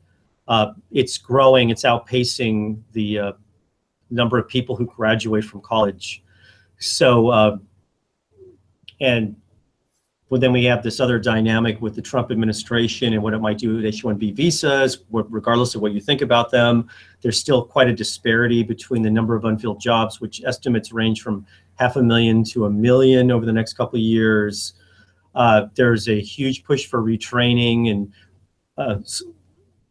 it's growing. It's outpacing the number of people who graduate from college. So, then we have this other dynamic with the Trump administration and what it might do with H-1B visas. Regardless of what you think about them, there's still quite a disparity between the number of unfilled jobs, which estimates range from 500,000 to 1 million over the next couple of years. There's a huge push for retraining and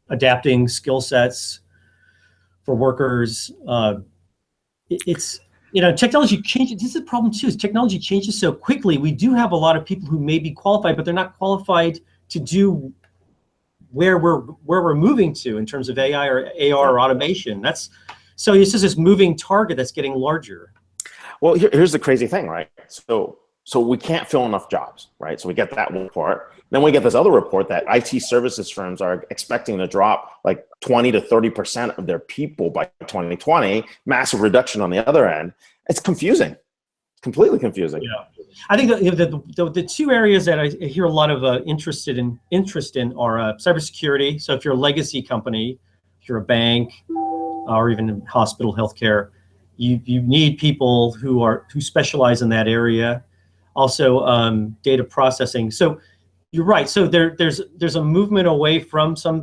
adapting skill sets for workers. Technology changes. This is the problem too, is technology changes so quickly. We do have a lot of people who may be qualified, but they're not qualified to do where we're moving to in terms of AI or AR or automation. So it's just this moving target that's getting larger. Well, here's the crazy thing, right? So we can't fill enough jobs, right? So we get that report. Then we get this other report that IT services firms are expecting to drop like 20 to 30% of their people by 2020, massive reduction on the other end. It's confusing, completely confusing. Yeah, I think the two areas that I hear a lot of interest in are cybersecurity. So if you're a legacy company, if you're a bank, or even hospital healthcare, you need people who specialize in that area. Also, data processing. So you're right. So there's a movement away from some.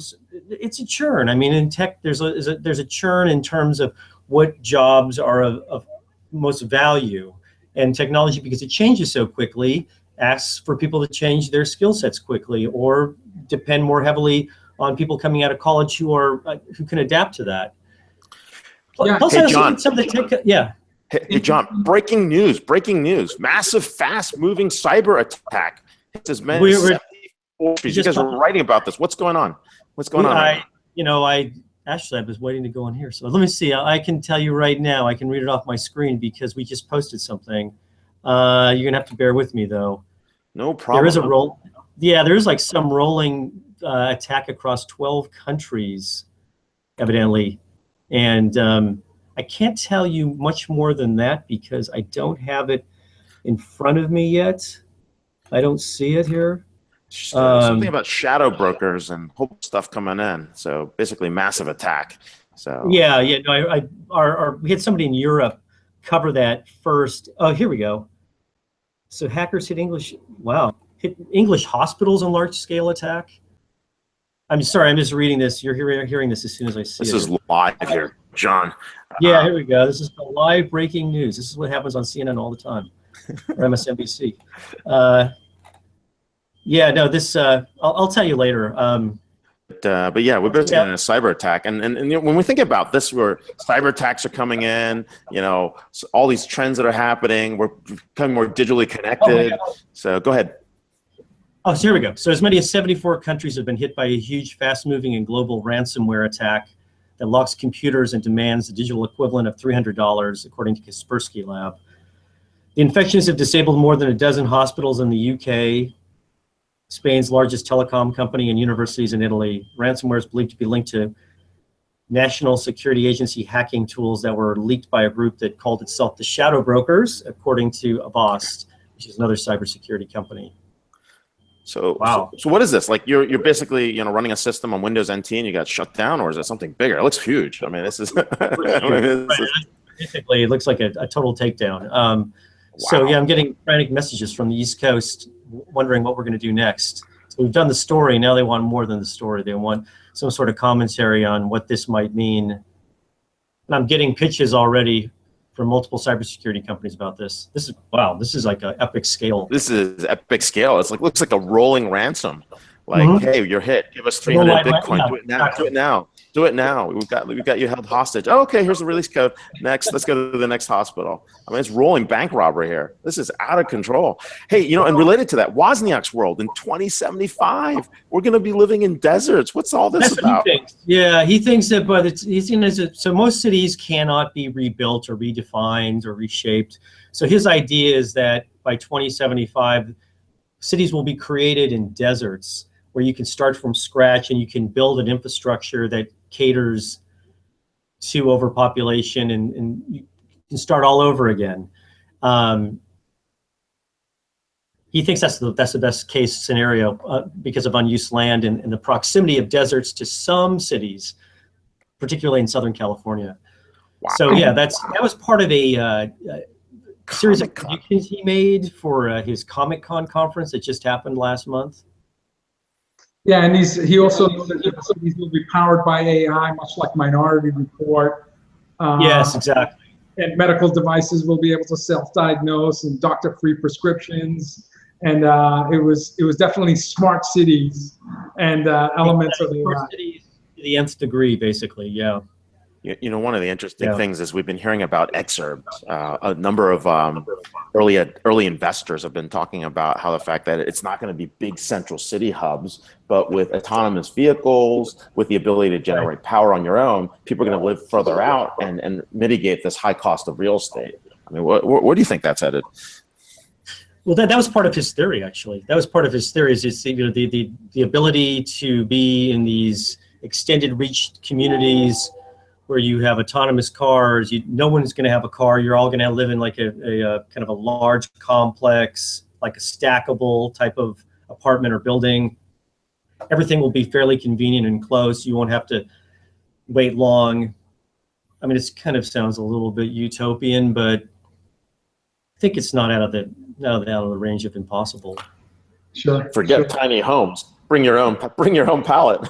It's a churn. I mean, in tech, there's a churn in terms of what jobs are of most value, and technology, because it changes so quickly, asks for people to change their skill sets quickly, or depend more heavily on people coming out of college who can adapt to that. Yeah. Plus, Hey, John. some of the tech, yeah. Hey, John, breaking news, massive, fast-moving cyber attack. It's as many as 74 countries. You guys are writing about this. What's going on? Actually, I was waiting to go on here. So let me see. I can tell you right now. I can read it off my screen because we just posted something. You're going to have to bear with me, though. No problem. There is a roll. Yeah, there's like some rolling attack across 12 countries, evidently. And I can't tell you much more than that because I don't have it in front of me yet. I don't see it here. Something about shadow brokers and hope stuff coming in. So basically, massive attack. So yeah. No, we had somebody in Europe cover that first. Oh, here we go. So hackers hit English. Wow, hit English hospitals in large-scale attack. I'm sorry, I'm just reading this. You're hearing this as soon as I see it. This is live here, John. Yeah, here we go. This is the live breaking news. This is what happens on CNN all the time. or MSNBC. Yeah, no, this, I'll tell you later. But yeah, we're basically in a cyber attack, and you know, when we think about this, where cyber attacks are coming in, you know, so all these trends that are happening, we're becoming more digitally connected. So go ahead. Oh, so here we go. So as many as 74 countries have been hit by a huge, fast-moving and global ransomware attack that locks computers and demands the digital equivalent of $300, according to Kaspersky Lab. The infections have disabled more than a dozen hospitals in the UK, Spain's largest telecom company, and universities in Italy. Ransomware is believed to be linked to National Security Agency hacking tools that were leaked by a group that called itself the Shadow Brokers, according to Avast, which is another cybersecurity company. So, wow. So what is this? Like you're basically, you know, running a system on Windows NT and you got shut down, or is it something bigger? It looks huge. I mean, this is basically it looks like a total takedown. So yeah, I'm getting frantic messages from the East Coast wondering what we're going to do next. So we've done the story. Now they want more than the story. They want some sort of commentary on what this might mean. And I'm getting pitches already from multiple cybersecurity companies about this. This is, wow, this is like an epic scale. This is epic scale. It's like, looks like a rolling ransom. Like, hey, you're hit. Give us 300 Bitcoin. Yeah. Do it now. Do it now. Do it now. We've got you held hostage. Oh, okay, here's the release code. Next, let's go to the next hospital. I mean, it's rolling bank robbery here. This is out of control. Hey, you know, and related to that, Wozniak's world in 2075, we're going to be living in deserts. What's all this That's about? What he thinks. Yeah, he thinks that, but so most cities cannot be rebuilt or redefined or reshaped. So his idea is that by 2075, cities will be created in deserts, where you can start from scratch and you can build an infrastructure that caters to overpopulation, and you can start all over again. He thinks that's the best case scenario because of unused land and the proximity of deserts to some cities, particularly in Southern California. Wow. So yeah, that was part of a series of predictions he made for his Comic-Con conference that just happened last month. Yeah, and he also knows that cities will be powered by AI, much like Minority Report. Yes, exactly. And medical devices will be able to self-diagnose and doctor-free prescriptions. And it was definitely smart cities and elements of smart cities to the nth degree, basically. Yeah. You know, one of the interesting things is we've been hearing about excerpts. A number of early investors have been talking about how the fact that it's not going to be big central city hubs, but with autonomous vehicles, with the ability to generate power on your own, people are going to live further out and mitigate this high cost of real estate. I mean, where do you think that's headed? Well, that was part of his theory, actually. That was part of his theory, is the ability to be in these extended reach communities where you have autonomous cars. No one's going to have a car. You're all going to live in like a kind of a large complex, like a stackable type of apartment or building. Everything will be fairly convenient and close. You won't have to wait long. I mean, it kind of sounds a little bit utopian, but I think it's not out of the range of impossible. Sure. Forget tiny homes. Bring your own pallet.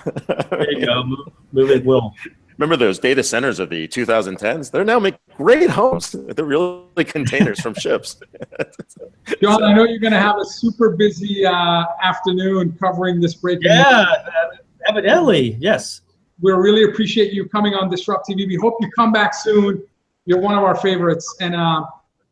There you go. Move it, Will. Remember those data centers of the 2010s? They're now making great homes. They're really containers from ships. John, I know you're going to have a super busy afternoon covering this breaking news. Yeah, evidently, yes. We really appreciate you coming on DisrupTV. We hope you come back soon. You're one of our favorites. And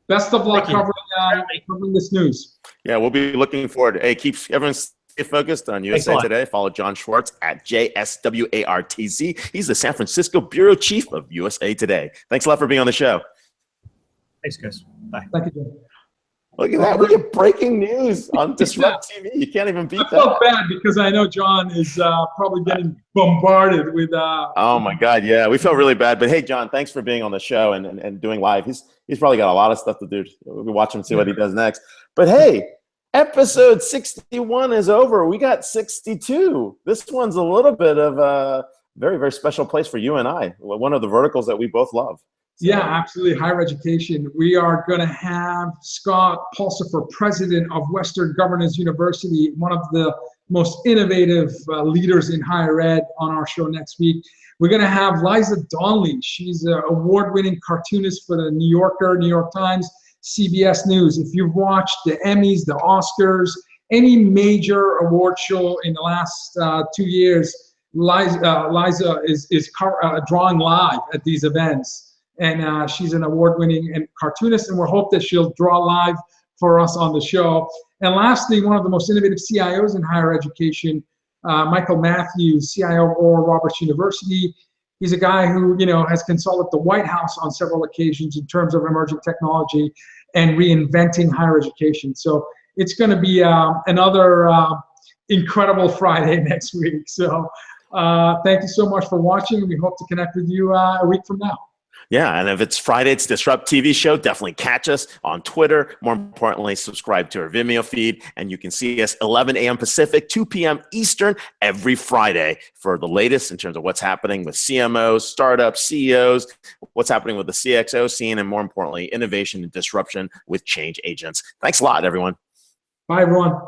best of luck covering this news. Yeah, we'll be looking forward. Hey, everyone stay focused on USA Today. Follow John Swartz at JSWARTZ. He's the San Francisco Bureau Chief of USA Today. Thanks a lot for being on the show. Thanks, guys. Bye. Thank you, John. Look at that. We get breaking news on DisrupTV. You can't even beat that. I felt bad because I know John is probably getting bombarded with oh my God, yeah. We felt really bad. But hey, John, thanks for being on the show and doing live. He's probably got a lot of stuff to do. We'll watch him see what he does next. But hey, episode 61 is over. We got 62. This one's a little bit of a very, very special place for you and I. One of the verticals that we both love. So. Yeah, absolutely. Higher education. We are going to have Scott Pulsifer, president of Western Governors University, one of the most innovative leaders in higher ed, on our show next week. We're going to have Liza Donnelly. She's an award-winning cartoonist for the New Yorker, New York Times, CBS News. If you've watched the Emmys, the Oscars, any major award show in the last 2 years, Liza is drawing live at these events. And she's an award-winning cartoonist, and we hope that she'll draw live for us on the show. And lastly, one of the most innovative CIOs in higher education, Michael Matthews, CIO of Oral Roberts University. He's a guy who, has consulted the White House on several occasions in terms of emerging technology and reinventing higher education. So it's going to be another incredible Friday next week. So thank you so much for watching, and we hope to connect with you a week from now. Yeah, and if it's Friday, it's Disrupt TV show. Definitely catch us on Twitter. More importantly, subscribe to our Vimeo feed, and you can see us 11 a.m. Pacific, 2 p.m. Eastern every Friday for the latest in terms of what's happening with CMOs, startups, CEOs, what's happening with the CXO scene, and more importantly, innovation and disruption with change agents. Thanks a lot, everyone. Bye, everyone.